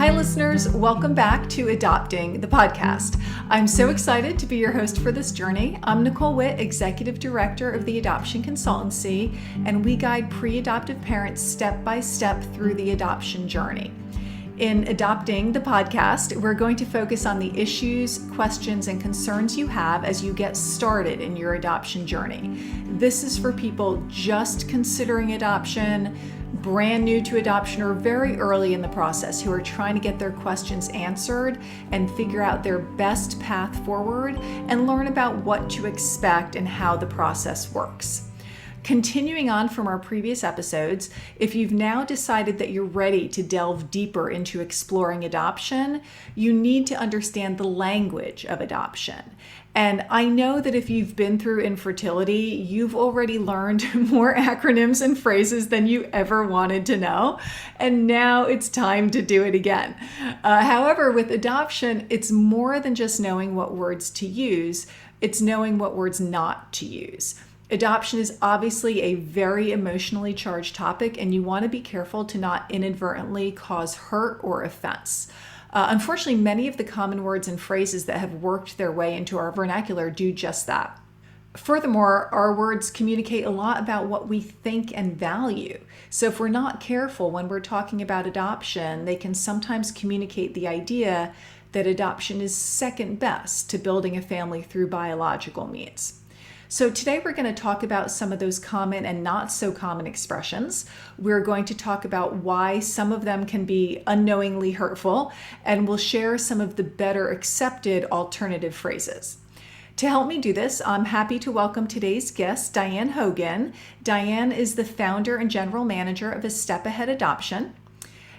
Hi, listeners. Welcome back to Adopting, the podcast. I'm so excited to be your host for this journey. I'm Nicole Witt, Executive Director of the Adoption Consultancy, and we guide pre-adoptive parents step by step through the adoption journey. In Adopting, the podcast, we're going to focus on the issues, questions, and concerns you have as you get started in your adoption journey. This is for people just considering adoption, brand new to adoption, or very early in the process who are trying to get their questions answered and figure out their best path forward and learn about what to expect and how the process works. Continuing on from our previous episodes, if you've now decided that you're ready to delve deeper into exploring adoption, you need to understand the language of adoption. And I know that if you've been through infertility, you've already learned more acronyms and phrases than you ever wanted to know. And now it's time to do it again. However, with adoption, it's more than just knowing what words to use. It's knowing what words not to use. Adoption is obviously a very emotionally charged topic, and you want to be careful to not inadvertently cause hurt or offense. Unfortunately, many of the common words and phrases that have worked their way into our vernacular do just that. Furthermore, our words communicate a lot about what we think and value. So if we're not careful when we're talking about adoption, they can sometimes communicate the idea that adoption is second best to building a family through biological means. So today we're going to talk about some of those common and not so common expressions. We're going to talk about why some of them can be unknowingly hurtful, and we'll share some of the better accepted alternative phrases. To help me do this, I'm happy to welcome today's guest, Diane Hogan. Diane is the founder and general manager of A Step Ahead Adoption.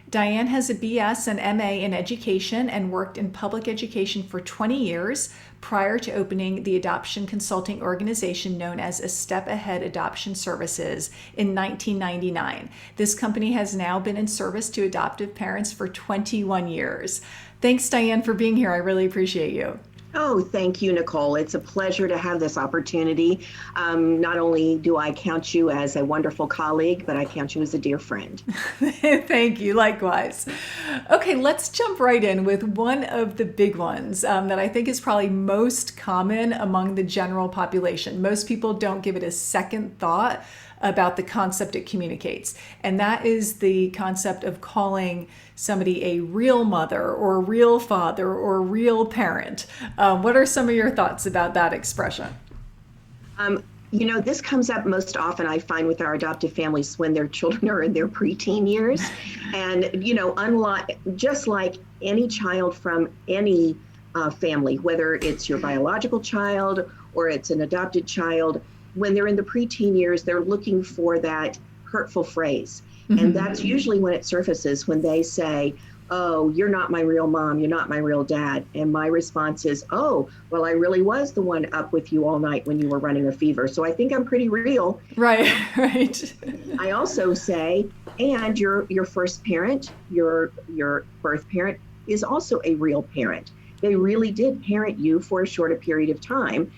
Diane has a BS and MA in education and worked in public education for 20 years prior to opening the adoption consulting organization known as A Step Ahead Adoption Services in 1999. This company has now been in service to adoptive parents for 21 years. Thanks, Diane, for being here. I really appreciate you. Oh, thank you, Nicole. It's a pleasure to have this opportunity. Not only do I count you as a wonderful colleague, but I count you as a dear friend. Thank you. Likewise. Okay, let's jump right in with one of the big ones that I think is probably most common among the general population. Most people don't give it a second thought about the concept it communicates. And that is the concept of calling somebody a real mother or real father or real parent. What are some of your thoughts about that expression? This comes up most often, I find, with our adoptive families when their children are in their preteen years. And, just like any child from any family, whether it's your biological child or it's an adopted child, when they're in the preteen years, they're looking for that hurtful phrase. Mm-hmm. And that's usually when it surfaces, when they say, "Oh, you're not my real mom, you're not my real dad." And my response is, "Oh, well, I really was the one up with you all night when you were running a fever. So I think I'm pretty real." Right. I also say, and your first parent, your birth parent, is also a real parent. They really did parent you for a shorter period of time.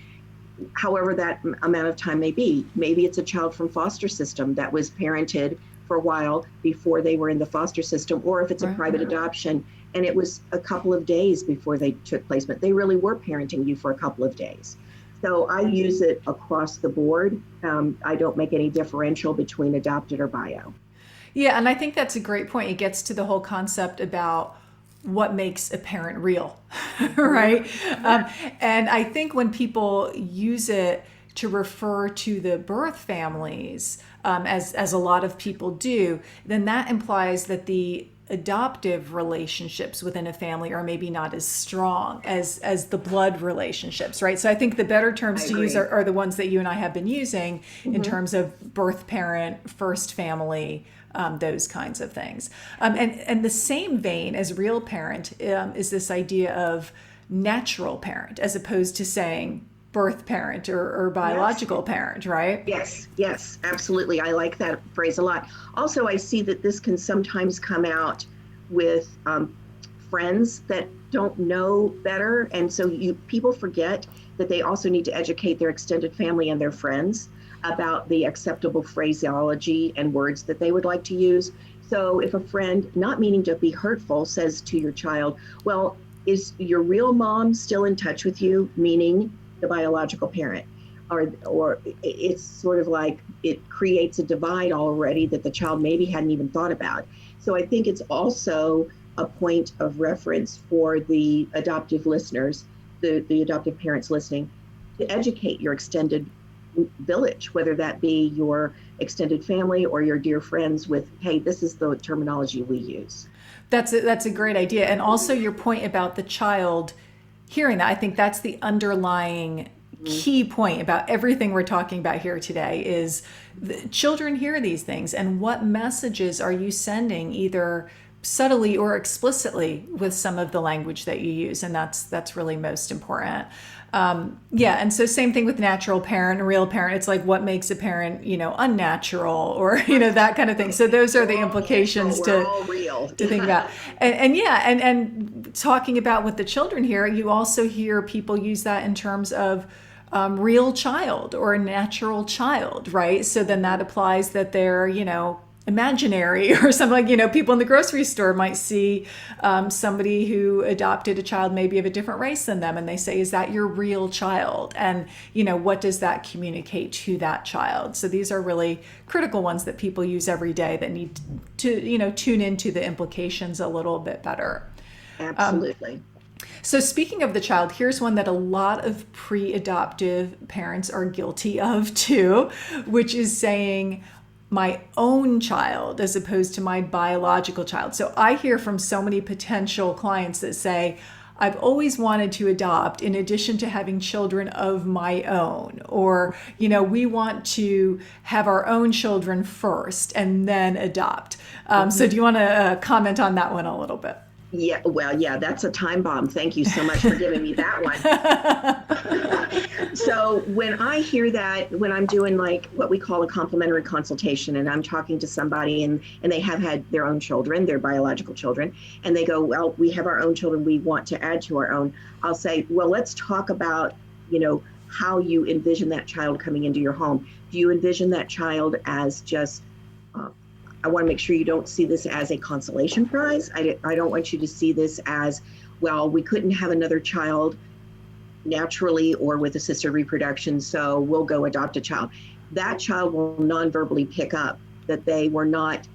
However that amount of time may be. Maybe it's a child from foster system that was parented for a while before they were in the foster system, or if it's a private adoption and it was a couple of days before they took placement, they really were parenting you for a couple of days. So I use it across the board. I don't make any differential between adopted or bio. Yeah, and I think that's a great point. It gets to the whole concept about what makes a parent real, right? And I think when people use it to refer to the birth families, as a lot of people do, then that implies that the adoptive relationships within a family are maybe not as strong as the blood relationships, right? So I think the better terms to use are the ones that you and I have been using in terms of birth parent, first family, those kinds of things. And the same vein as real parent is this idea of natural parent, as opposed to saying birth parent or biological parent, right? Yes, absolutely. I like that phrase a lot. Also, I see that this can sometimes come out with friends that don't know better. And so people forget that they also need to educate their extended family and their friends about the acceptable phraseology and words that they would like to use. So if a friend, not meaning to be hurtful, says to your child, well, is your real mom still in touch with you, meaning the biological parent? Or it's sort of like it creates a divide already that the child maybe hadn't even thought about. So I think it's also a point of reference for the adoptive listeners, the adoptive parents listening, to educate your extended village, whether that be your extended family or your dear friends with, hey, this is the terminology we use. That's a great idea. And also your point about the child hearing that, I think that's the underlying key point about everything we're talking about here today is the children hear these things, and what messages are you sending, either subtly or explicitly, with some of the language that you use. And that's really most important. And so same thing with natural parent and real parent. It's like, what makes a parent, unnatural, or, that kind of thing. So those are the implications to think about. And talking about with the children here, you also hear people use that in terms of real child or natural child, right? So then that applies that they're, imaginary or something. Like, people in the grocery store might see somebody who adopted a child maybe of a different race than them, and they say, is that your real child? And what does that communicate to that child? So these are really critical ones that people use every day that need to tune into the implications a little bit better. Absolutely. So speaking of the child, here's one that a lot of pre-adoptive parents are guilty of too, which is saying my own child as opposed to my biological child. So I hear from so many potential clients that say, I've always wanted to adopt in addition to having children of my own, or, we want to have our own children first and then adopt. So do you want to comment on that one a little bit? Yeah, well, that's a time bomb. Thank you so much for giving me that one. So when I hear that, when I'm doing like what we call a complimentary consultation, and I'm talking to somebody and they have had their own children, their biological children, and they go, well, we have our own children, we want to add to our own. I'll say, well, let's talk about, how you envision that child coming into your home. Do you envision that child as just I want to make sure you don't see this as a consolation prize. I don't want you to see this as, well, we couldn't have another child naturally or with assisted reproduction, so we'll go adopt a child. That child will non-verbally pick up that they were not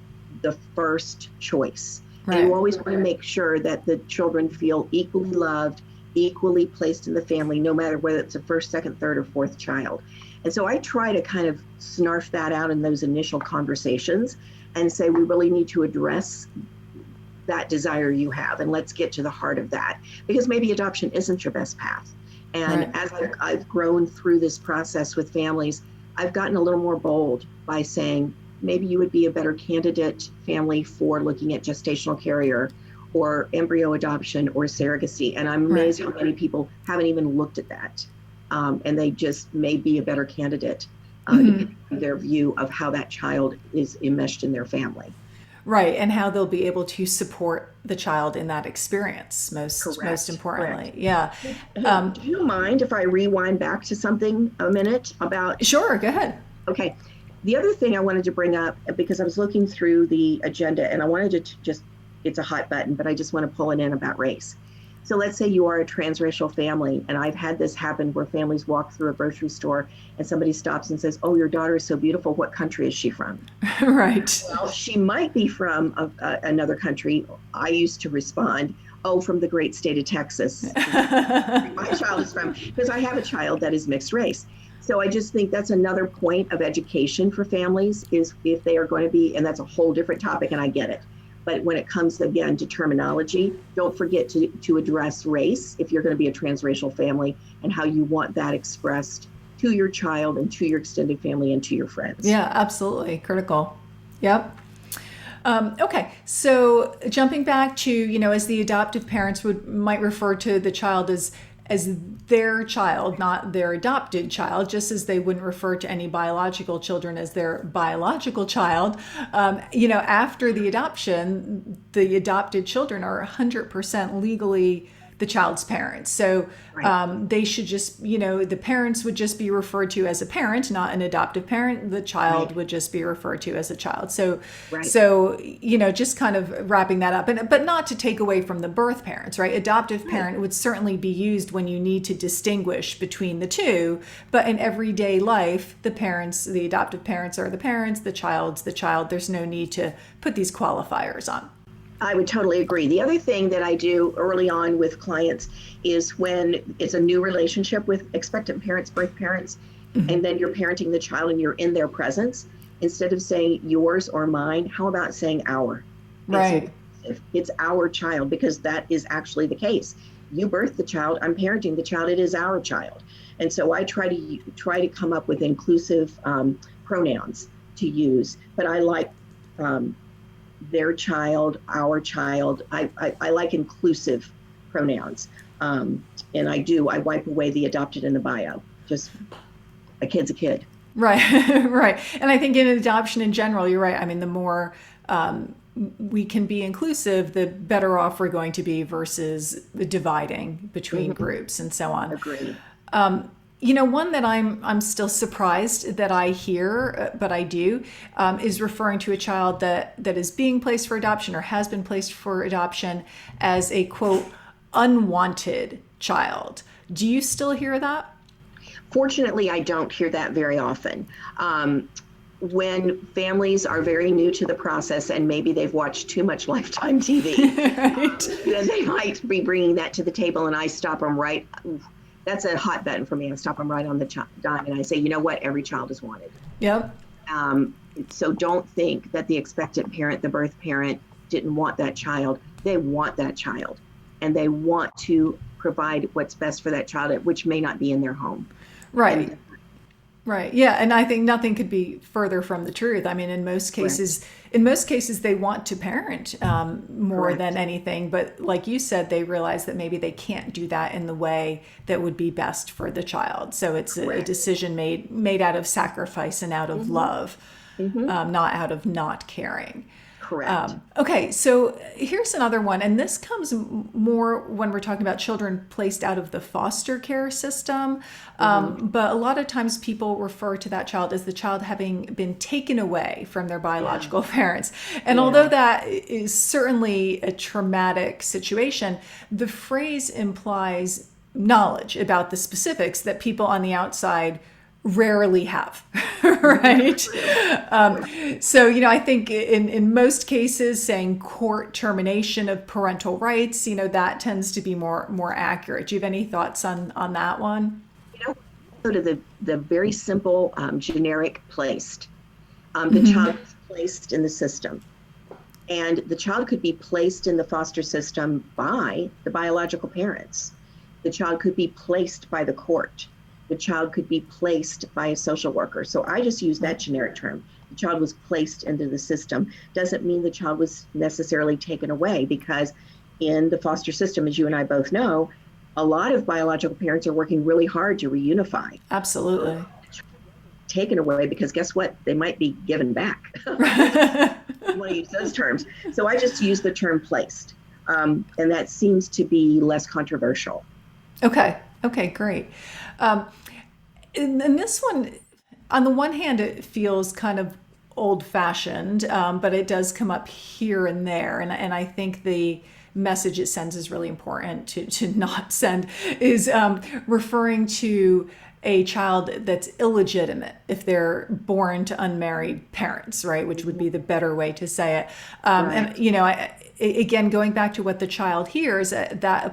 the first choice. Right. And you always want to make sure that the children feel equally loved, equally placed in the family, no matter whether it's a first, second, third, or fourth child. And so I try to kind of snarf that out in those initial conversations and say, we really need to address that desire you have, and let's get to the heart of that, because maybe adoption isn't your best path. And right. As I've grown through this process with families, I've gotten a little more bold by saying, maybe you would be a better candidate family for looking at gestational carrier or embryo adoption or surrogacy. And I'm amazed how many people haven't even looked at that. And they just may be a better candidate. Their view of how that child is enmeshed in their family. Right, and how they'll be able to support the child in that experience, most importantly. Correct. Yeah. Do you mind if I rewind back to something a minute about? Sure, go ahead. Okay. The other thing I wanted to bring up, because I was looking through the agenda and I wanted to just, it's a hot button, but I just want to pull it in about race. So let's say you are a transracial family, and I've had this happen where families walk through a grocery store and somebody stops and says, oh, your daughter is so beautiful. What country is she from? Right. Well, she might be from another country. I used to respond, oh, from the great state of Texas. My child is from, because I have a child that is mixed race. So I just think that's another point of education for families, is if they are going to be, and that's a whole different topic, and I get it. But when it comes, again, to terminology, don't forget to address race if you're going to be a transracial family, and how you want that expressed to your child and to your extended family and to your friends. Yeah, absolutely. Critical. Yep. Okay. So jumping back to, as the adoptive parents might refer to the child as their child, not their adopted child, just as they wouldn't refer to any biological children as their biological child. After the adoption, the adopted children are 100% legally the child's parents. So they should just, the parents would just be referred to as a parent, not an adoptive parent. The child would just be referred to as a child. So, just kind of wrapping that up, but not to take away from the birth parents, right? Adoptive parent would certainly be used when you need to distinguish between the two, but in everyday life, the adoptive parents are the parents, the child's the child. There's no need to put these qualifiers on. I would totally agree. The other thing that I do early on with clients is when it's a new relationship with expectant parents, birth parents, and then you're parenting the child and you're in their presence, instead of saying yours or mine, how about saying our? Right. It's our child, because that is actually the case. You birthed the child, I'm parenting the child, it is our child. And so I try to come up with inclusive pronouns to use, but I like their child, our child. I like inclusive pronouns. And I wipe away the adopted in the bio. Just a kid's a kid. Right, right. And I think in adoption in general, you're right. I mean, the more we can be inclusive, the better off we're going to be versus dividing between groups and so on. Agreed. One that I'm still surprised that I hear, but I do, is referring to a child that is being placed for adoption or has been placed for adoption as a, quote, unwanted child. Do you still hear that? Fortunately, I don't hear that very often. When families are very new to the process and maybe they've watched too much Lifetime TV, then they might be bringing that to the table, and I stop them right. That's a hot button for me. I stop them right on the dime, and I say, you know what? Every child is wanted. Yep. So don't think that the expectant parent, the birth parent, didn't want that child. They want that child, and they want to provide what's best for that child, which may not be in their home. Right. Right. Yeah. And I think nothing could be further from the truth. I mean, in most cases, they want to parent more than anything. But like you said, they realize that maybe they can't do that in the way that would be best for the child. So it's a decision made out of sacrifice and out of love, not out of not caring. Correct. Okay, so here's another one, and this comes more when we're talking about children placed out of the foster care system, but a lot of times people refer to that child as the child having been taken away from their biological parents. And although that is certainly a traumatic situation, the phrase implies knowledge about the specifics that people on the outside rarely have, right? So, I think in most cases, saying court termination of parental rights, that tends to be more accurate. Do you have any thoughts on that one? Go to the very simple generic placed. The child is placed in the system, and the child could be placed in the foster system by the biological parents. The child could be placed by the court. The child could be placed by a social worker. So I just use that generic term. The child was placed into the system. Doesn't mean the child was necessarily taken away, because in the foster system, as you and I both know, a lot of biological parents are working really hard to reunify. Absolutely. Taken away, because guess what? They might be given back. I want to use those terms. So I just use the term placed. And that seems to be less controversial. Okay, great. And this one, on the one hand, it feels kind of old-fashioned, but it does come up here and there. And I think the message it sends is really important to not send, is referring to a child that's illegitimate if they're born to unmarried parents, right? Which would be the better way to say it. And, again, going back to what the child hears, that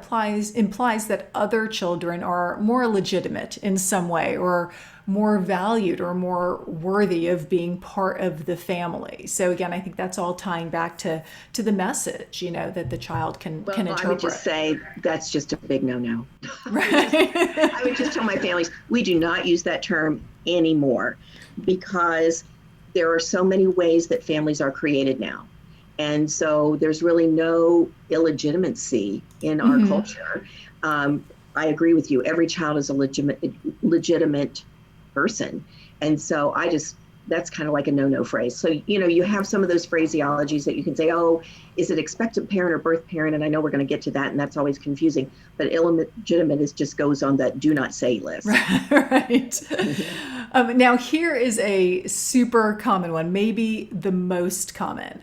implies that other children are more legitimate in some way, or more valued, or more worthy of being part of the family. So again, I think that's all tying back to the message, that the child can interpret. I would just say that's just a big no-no. Right. I would just tell my families, we do not use that term anymore, because there are so many ways that families are created now. And so there's really no illegitimacy in our culture. I agree with you. Every child is a legitimate person. And so I just that's kind of like a no-no phrase. So, you have some of those phraseologies that you can say, oh, is it expectant parent or birth parent? And I know we're going to get to that, and that's always confusing. But illegitimate just goes on that do not say list. Right. Now, here is a super common one, maybe the most common.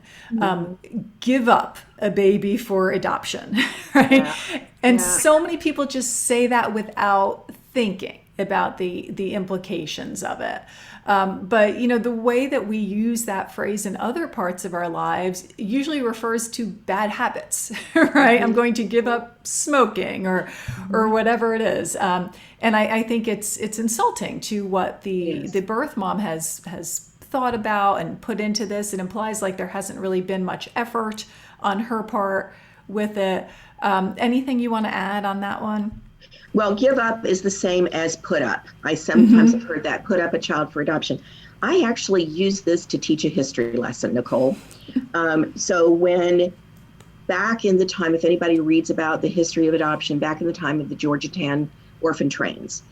Give up a baby for adoption, right? Yeah. And so many people just say that without thinking about the implications of it. But the way that we use that phrase in other parts of our lives usually refers to bad habits, right? I'm going to give up smoking or whatever it is. And I think it's insulting to what the birth mom has thought about and put into this. It implies like there hasn't really been much effort on her part with it. Anything you want to add on that one? Well, give up is the same as put up. I sometimes have heard that, put up a child for adoption. I actually use this to teach a history lesson, Nicole. So when back in the time, if anybody reads about the history of adoption, back in the time of the Georgetown orphan trains,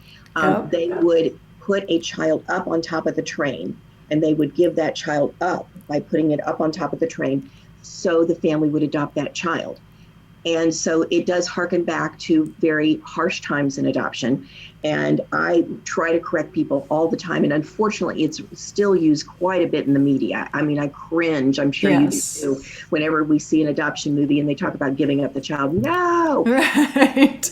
they would put a child up on top of the train, and they would give that child up by putting it up on top of the train so the family would adopt that child. And so it does harken back to very harsh times in adoption. And I try to correct people all the time. And unfortunately, it's still used quite a bit in the media. I mean, I cringe, I'm sure you do too, whenever we see an adoption movie and they talk about giving up the child. No! Right.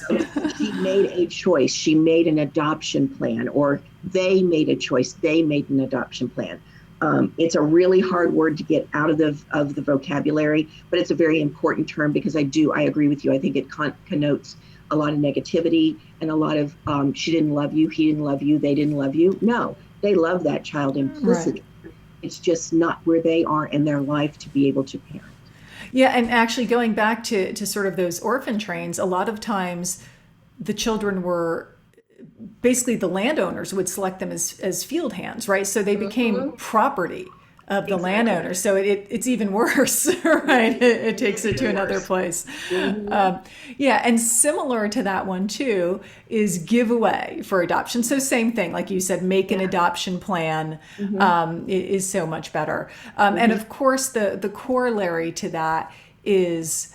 She made a choice. She made an adoption plan, or they made a choice. They made an adoption plan. It's a really hard word to get out of the vocabulary, but it's a very important term because I agree with you. I think it connotes a lot of negativity and a lot of she didn't love you, he didn't love you, they didn't love you. No, they love that child implicitly. Right. It's just not where they are in their life to be able to parent. Yeah, and actually going back to sort of those orphan trains, a lot of times the children were basically the landowners would select them as field hands, right? So they became property of the landowner. So it's even worse, right? It takes it to another place. And similar to that one too is give away for adoption. So same thing, like you said, make an adoption plan is so much better. And of course, the corollary to that is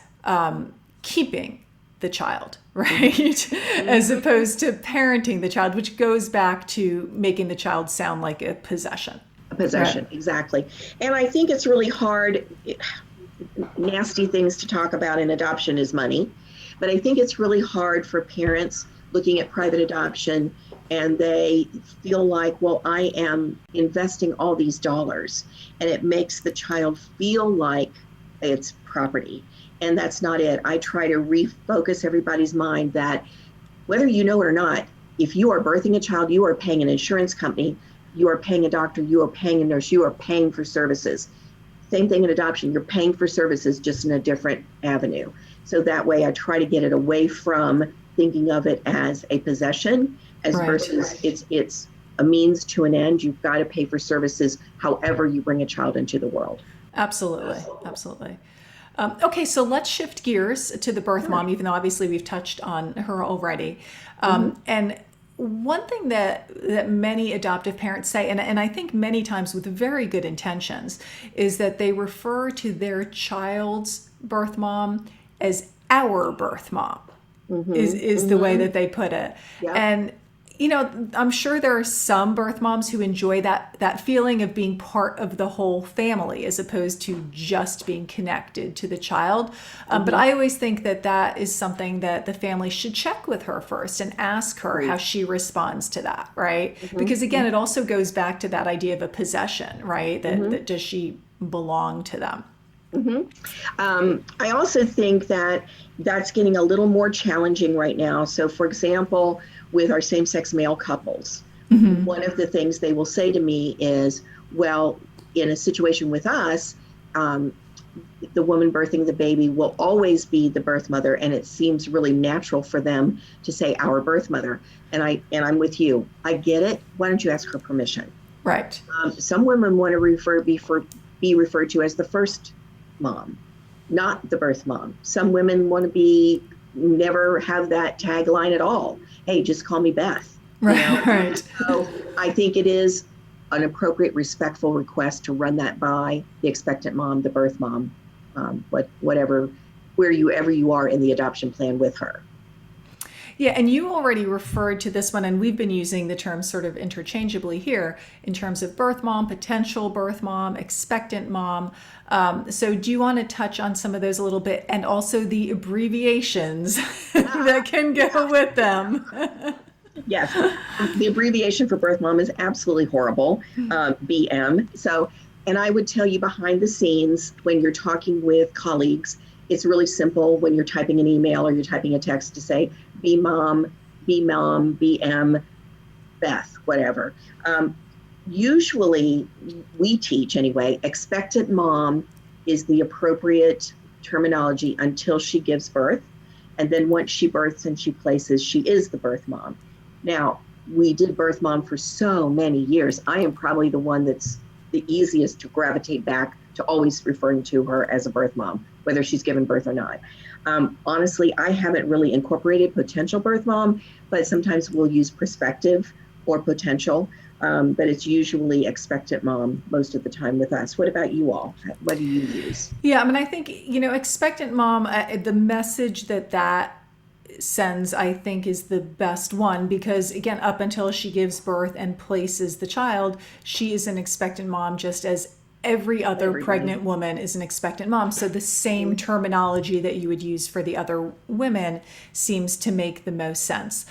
keeping the child, right? As opposed to parenting the child, which goes back to making the child sound like a possession. A possession, right. Exactly. And I think it's really hard. Nasty things to talk about in adoption is money. But I think it's really hard for parents looking at private adoption and they feel like, well, I am investing all these dollars, and it makes the child feel like it's property. And that's not it. I try to refocus everybody's mind that whether you know it or not, if you are birthing a child, you are paying an insurance company, you are paying a doctor, you are paying a nurse, you are paying for services. Same thing in adoption, you're paying for services just in a different avenue. So that way I try to get it away from thinking of it as a possession versus it's a means to an end. You've got to pay for services however you bring a child into the world. Absolutely. Okay, so let's shift gears to the birth mom, even though obviously we've touched on her already. And one thing that many adoptive parents say, and I think many times with very good intentions, is that they refer to their child's birth mom as our birth mom, is the way that they put it. Yeah. And I'm sure there are some birth moms who enjoy that feeling of being part of the whole family as opposed to just being connected to the child. But I always think that is something that the family should check with her first and ask her how she responds to that, right? Because again, it also goes back to that idea of a possession, right? That does she belong to them? I also think that's getting a little more challenging right now. So for example, with our same-sex male couples, one of the things they will say to me is, well, in a situation with us, the woman birthing the baby will always be the birth mother, and it seems really natural for them to say our birth mother. And I'm with you. I get it. Why don't you ask her permission? Right. Some women want to be referred to as the first mom, not the birth mom. Some women want to never have that tagline at all. Hey, just call me Beth. Right. So I think it is an appropriate, respectful request to run that by the expectant mom, the birth mom, whatever, wherever you are in the adoption plan with her. Yeah, and you already referred to this one, and we've been using the term sort of interchangeably here in terms of birth mom, potential birth mom, expectant mom. So do you want to touch on some of those a little bit, and also the abbreviations that can go with them? Yes, the abbreviation for birth mom is absolutely horrible, BM. So, and I would tell you behind the scenes when you're talking with colleagues, it's really simple when you're typing an email or you're typing a text to say B mom, BM, Beth, whatever. Usually we teach anyway, expectant mom is the appropriate terminology until she gives birth. And then once she births and she places, she is the birth mom. Now, we did birth mom for so many years. I am probably the one that's the easiest to gravitate back to always referring to her as a birth mom, whether she's given birth or not. Honestly, I haven't really incorporated potential birth mom, but sometimes we'll use prospective or potential, but it's usually expectant mom most of the time with us. What about you all? What do you use? Yeah, I mean, I think, expectant mom, the message that sends, I think, is the best one, because again, up until she gives birth and places the child, she is an expectant mom, just as every other pregnant woman is an expectant mom. So the same terminology that you would use for the other women seems to make the most sense.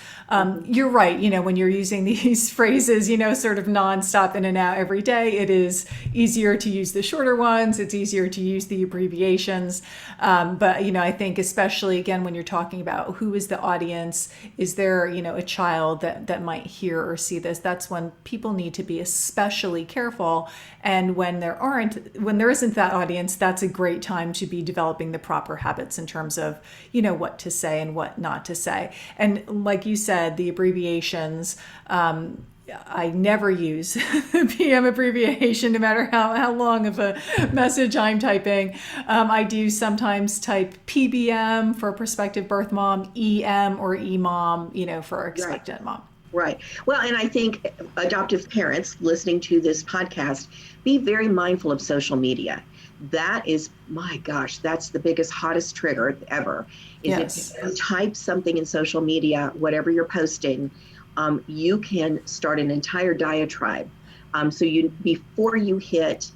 You're right. When you're using these phrases, sort of nonstop in and out every day, it is easier to use the shorter ones. It's easier to use the abbreviations. But, I think especially again, when you're talking about who is the audience, is there, a child that might hear or see this, that's when people need to be especially careful. And when there isn't that audience, that's a great time to be developing the proper habits in terms of, what to say and what not to say. And like you said, the abbreviations, I never use the PM abbreviation, no matter how long of a message I'm typing. I do sometimes type PBM for prospective birth mom, EM or EMOM, for expectant mom. Right. Well, and I think adoptive parents listening to this podcast, be very mindful of social media. That is, my gosh, that's the biggest, hottest trigger ever. If you type something in social media, whatever you're posting, you can start an entire diatribe. So before you hit,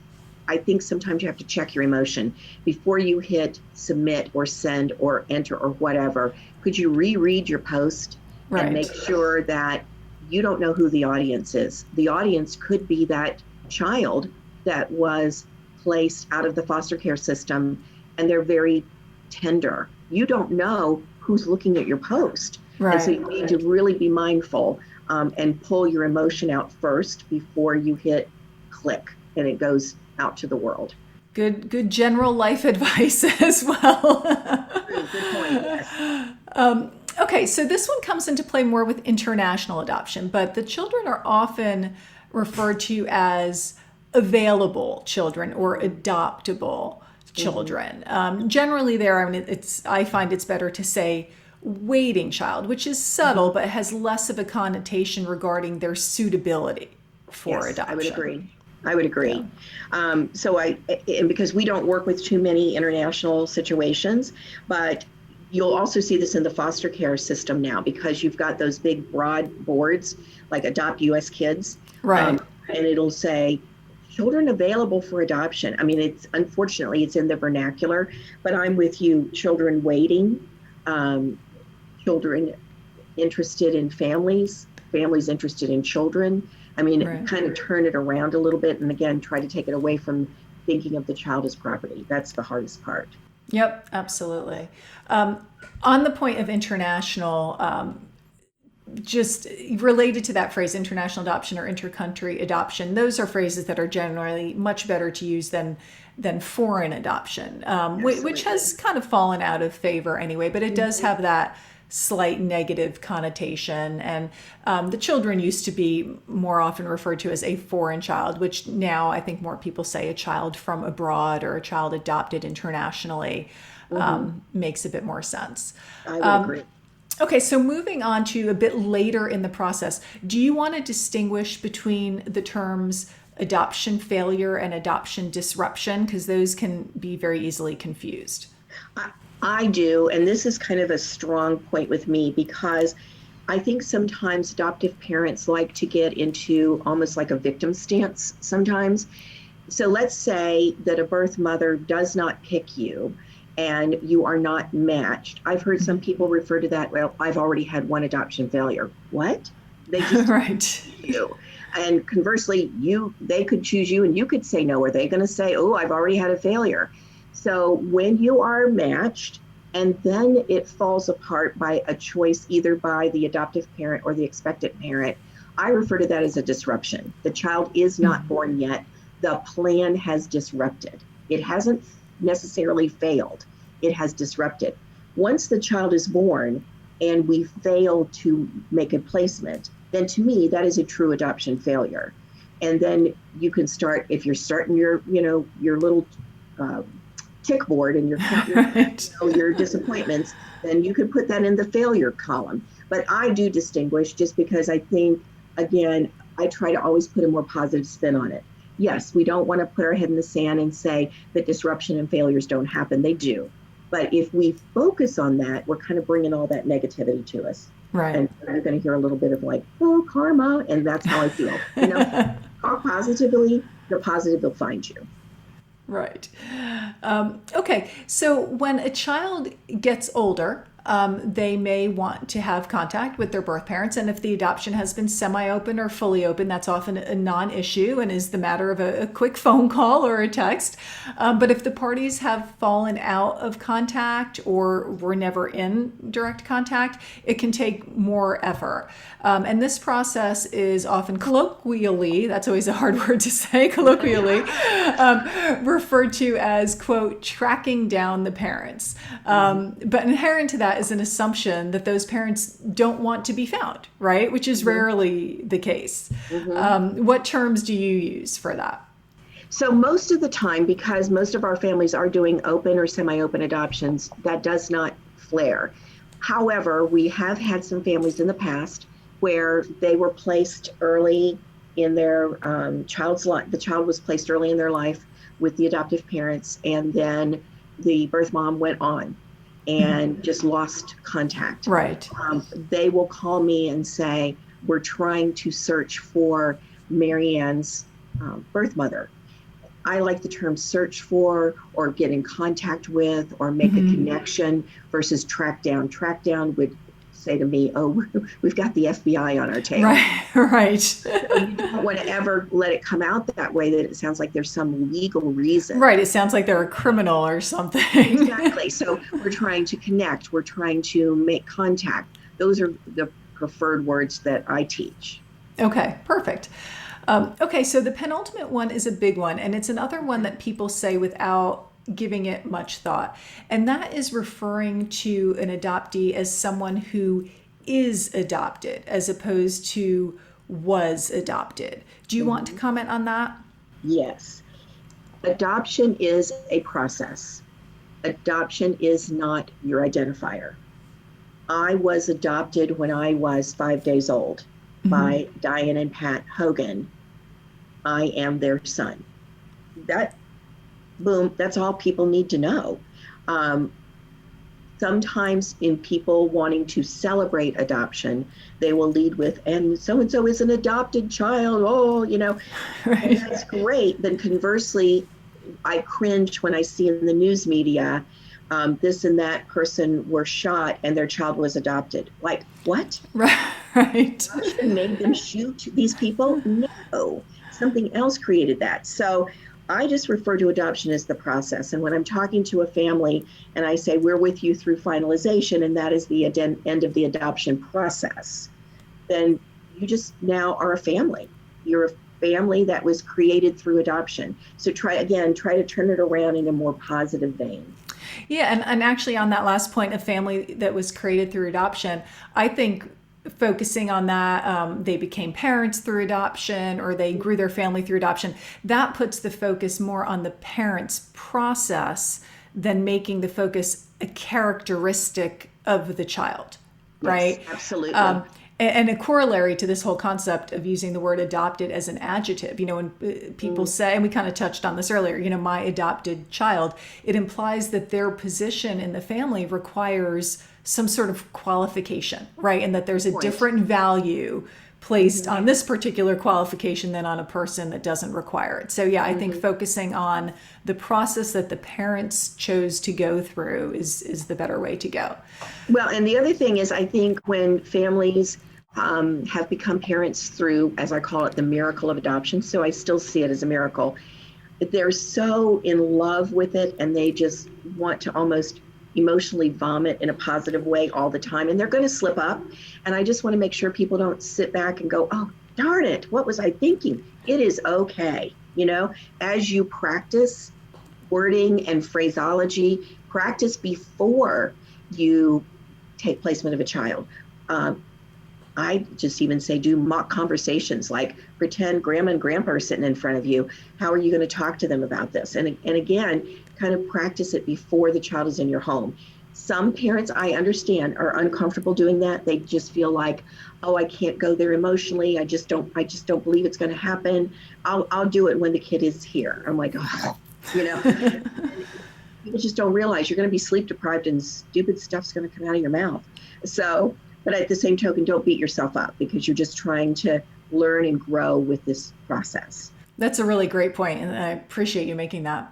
I think sometimes you have to check your emotion. Before you hit submit or send or enter or whatever, could you reread your post? Right. And make sure that you don't know who the audience is. The audience could be that child that was placed out of the foster care system and they're very tender. You don't know who's looking at your post. Right. And so you need to really be mindful and pull your emotion out first before you hit click and it goes out to the world. Good general life advice as well. Good point, yes. Okay, so this one comes into play more with international adoption, but the children are often referred to as available children or adoptable children. Generally I find it's better to say waiting child, which is subtle, but has less of a connotation regarding their suitability for adoption. I would agree. Yeah. And because we don't work with too many international situations, but you'll also see this in the foster care system now because you've got those big broad boards like Adopt US Kids. Right. And it'll say children available for adoption. I mean, unfortunately it's in the vernacular, but I'm with you. Children waiting, children interested in families interested in children. I mean, right. Kind of turn it around a little bit. And again, try to take it away from thinking of the child as property. That's the hardest part. Yep, absolutely. On the point of international, just related to that phrase, international adoption or intercountry adoption, those are phrases that are generally much better to use than foreign adoption, which has kind of fallen out of favor anyway, but it does have that slight negative connotation. And the children used to be more often referred to as a foreign child, which now I think more people say a child from abroad or a child adopted internationally makes a bit more sense. I would agree. Okay, so moving on to a bit later in the process, do you want to distinguish between the terms adoption failure and adoption disruption? Because those can be very easily confused. I do, and this is kind of a strong point with me because I think sometimes adoptive parents like to get into almost like a victim stance sometimes. So let's say that a birth mother does not pick you and you are not matched. I've heard some people refer to that, well, I've already had one adoption failure. What? They just Right. you. And conversely, they could choose you and you could say no. Are they going to say, oh, I've already had a failure? So when you are matched and then it falls apart by a choice, either by the adoptive parent or the expectant parent, I refer to that as a disruption. The child is not born yet. The plan has disrupted. It hasn't necessarily failed. It has disrupted. Once the child is born and we fail to make a placement, then to me, that is a true adoption failure. And then you can start, if you're starting your little tick board and you're counting Right. your disappointments, then you could put that in the failure column. But I do distinguish just because I think, again, I try to always put a more positive spin on it. Yes, we don't want to put our head in the sand and say that disruption and failures don't happen. They do. But if we focus on that, we're kind of bringing all that negativity to us. Right. And you're going to hear a little bit of like, oh, karma. And that's how I feel. Talk positively, the positive will find you. Right. Okay. So when a child gets older, they may want to have contact with their birth parents. And if the adoption has been semi-open or fully open, that's often a non-issue and is the matter of a quick phone call or a text. But if the parties have fallen out of contact or were never in direct contact, it can take more effort. And this process is often colloquially, that's always a hard word to say, colloquially, referred to as, quote, tracking down the parents. But inherent to that is an assumption that those parents don't want to be found, right? Which is rarely the case. What terms do you use for that? So most of the time, because most of our families are doing open or semi-open adoptions, that does not flare. However, we have had some families in the past where they were placed early in their child's life. The child was placed early in their life with the adoptive parents, and then the birth mom went on and just lost contact. Right. They will call me and say, we're trying to search for Marianne's birth mother. I like the term search for or get in contact with or make a connection versus track down. Track down would say to me, oh, we've got the FBI on our tail. Right. So you don't want to ever let it come out that way, that it sounds like there's some legal reason. Right. It sounds like they're a criminal or something. Exactly. So we're trying to connect. We're trying to make contact. Those are the preferred words that I teach. Okay, perfect. Okay, so the penultimate one is a big one, and it's another one that people say without giving it much thought. And that is referring to an adoptee as someone who is adopted as opposed to was adopted. Do you want to comment on that? Yes. Adoption is a process. Adoption is not your identifier. I was adopted when I was 5 days old by Diane and Pat Hogan. I am their son. That, boom, that's all people need to know. Sometimes in people wanting to celebrate adoption, they will lead with, and so-and-so is an adopted child. Oh, Right. and that's great. Then conversely, I cringe when I see in the news media, this and that person were shot and their child was adopted. Like, what? Right. Adoption made them shoot these people? No, something else created that. So I just refer to adoption as the process. And when I'm talking to a family and I say, we're with you through finalization, and that is the end of the adoption process, then you just now are a family. You're a family that was created through adoption. So try to turn it around in a more positive vein. Yeah, and actually on that last point, a family that was created through adoption, I think focusing on that, they became parents through adoption or they grew their family through adoption, that puts the focus more on the parents' process than making the focus a characteristic of the child. right? Absolutely. And a corollary to this whole concept of using the word adopted as an adjective, when people say, and we kind of touched on this earlier, my adopted child, it implies that their position in the family requires some sort of qualification, right? And that there's a different value placed on this particular qualification than on a person that doesn't require it. So yeah, I think focusing on the process that the parents chose to go through is the better way to go. Well, and the other thing is, I think when families have become parents through, as I call it, the miracle of adoption, so I still see it as a miracle, they're so in love with it and they just want to almost emotionally vomit in a positive way all the time, and they're going to slip up. And I just want to make sure people don't sit back and go, oh, darn it, what was I thinking? It is okay. As you practice wording and phraseology, practice before you take placement of a child. I just even say do mock conversations, like pretend grandma and grandpa are sitting in front of you. How are you going to talk to them about this? And again, kind of practice it before the child is in your home. Some parents, I understand, are uncomfortable doing that. They just feel like, oh, I can't go there emotionally. I just don't believe it's going to happen. I'll do it when the kid is here. I'm like, oh, people just don't realize you're going to be sleep deprived and stupid stuff's going to come out of your mouth. So, but at the same token, don't beat yourself up because you're just trying to learn and grow with this process. That's a really great point, and I appreciate you making that.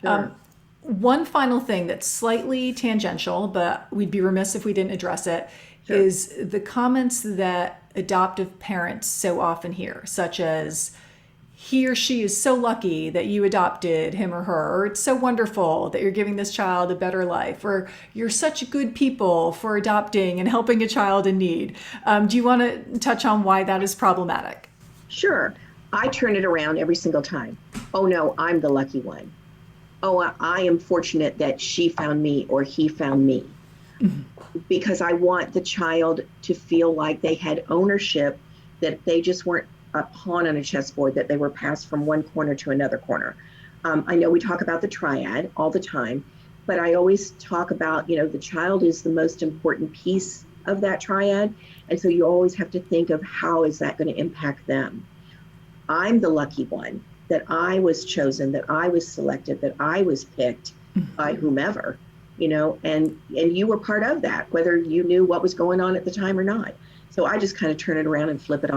Sure. One final thing that's slightly tangential, but we'd be remiss if we didn't address it, is the comments that adoptive parents so often hear, such as, he or she is so lucky that you adopted him or her, or it's so wonderful that you're giving this child a better life, or you're such good people for adopting and helping a child in need. Do you want to touch on why that is problematic? Sure. I turn it around every single time. Oh no, I'm the lucky one. Oh, I am fortunate that she found me or he found me. Because I want the child to feel like they had ownership, that they just weren't a pawn on a chessboard, that they were passed from one corner to another corner. I know we talk about the triad all the time, but I always talk about, the child is the most important piece of that triad. And so you always have to think of how is that going to impact them. I'm the lucky one, that I was chosen, that I was selected, that I was picked by whomever, and you were part of that, whether you knew what was going on at the time or not. So I just kind of turn it around and flip it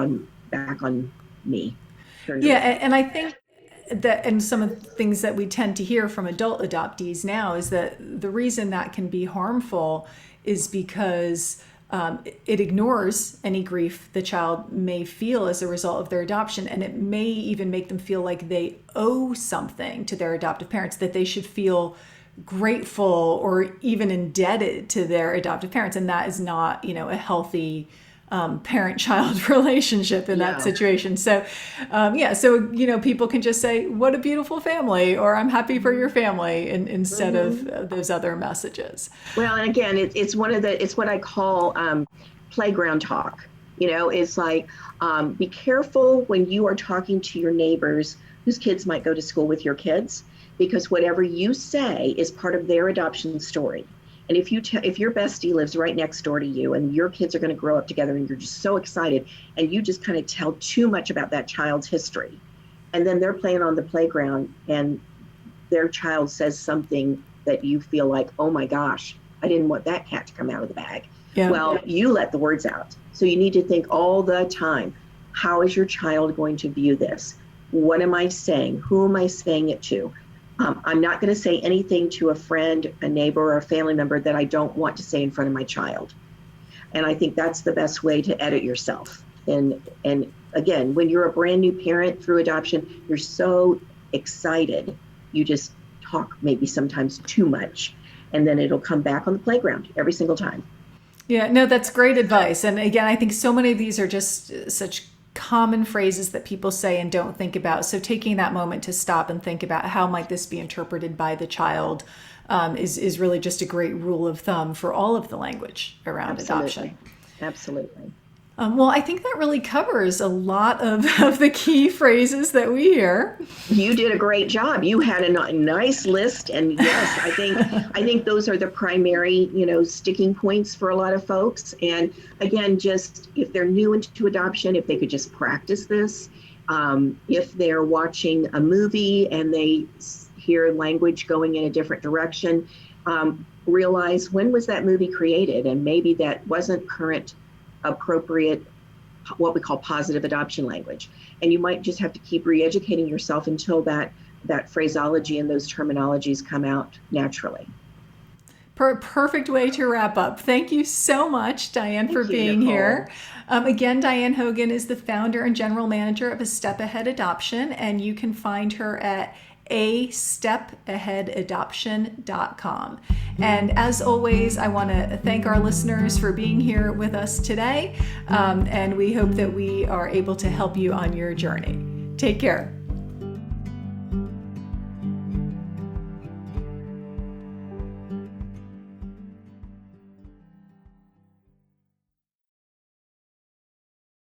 back on me. Yeah, and I think that, and some of the things that we tend to hear from adult adoptees now is that the reason that can be harmful is because it ignores any grief the child may feel as a result of their adoption, and it may even make them feel like they owe something to their adoptive parents, that they should feel grateful or even indebted to their adoptive parents, and that is not, a healthy parent-child relationship in that situation. So, people can just say, what a beautiful family, or I'm happy for your family, instead of those other messages. Well, and again, it's what I call playground talk. It's like, be careful when you are talking to your neighbors whose kids might go to school with your kids, because whatever you say is part of their adoption story. And if your bestie lives right next door to you and your kids are going to grow up together and you're just so excited and you just kind of tell too much about that child's history, and then they're playing on the playground and their child says something that you feel like, oh my gosh, I didn't want that cat to come out of the bag. Yeah. Well, you let the words out. So you need to think all the time, how is your child going to view this? What am I saying? Who am I saying it to? I'm not going to say anything to a friend, a neighbor, or a family member that I don't want to say in front of my child. And I think that's the best way to edit yourself. And again, when you're a brand new parent through adoption, you're so excited. You just talk maybe sometimes too much, and then it'll come back on the playground every single time. Yeah, no, that's great advice. And again, I think so many of these are just such common phrases that people say and don't think about. So taking that moment to stop and think about how might this be interpreted by the child is really just a great rule of thumb for all of the language around adoption. Absolutely. Well, I think that really covers a lot of the key phrases that we hear. You did a great job. You had a nice list, and yes, I think those are the primary, sticking points for a lot of folks. And again, just if they're new into adoption, if they could just practice this, if they're watching a movie and they hear language going in a different direction, realize when was that movie created, and maybe that wasn't current appropriate, what we call positive adoption language. And you might just have to keep re-educating yourself until that phraseology and those terminologies come out naturally. Perfect way to wrap up. Thank you so much, Diane, for being Nicole. Here. Again, Diane Hogan is the founder and general manager of A Step Ahead Adoption, and you can find her at astepaheadadoption.com. And as always, I want to thank our listeners for being here with us today, and we hope that we are able to help you on your journey. Take care.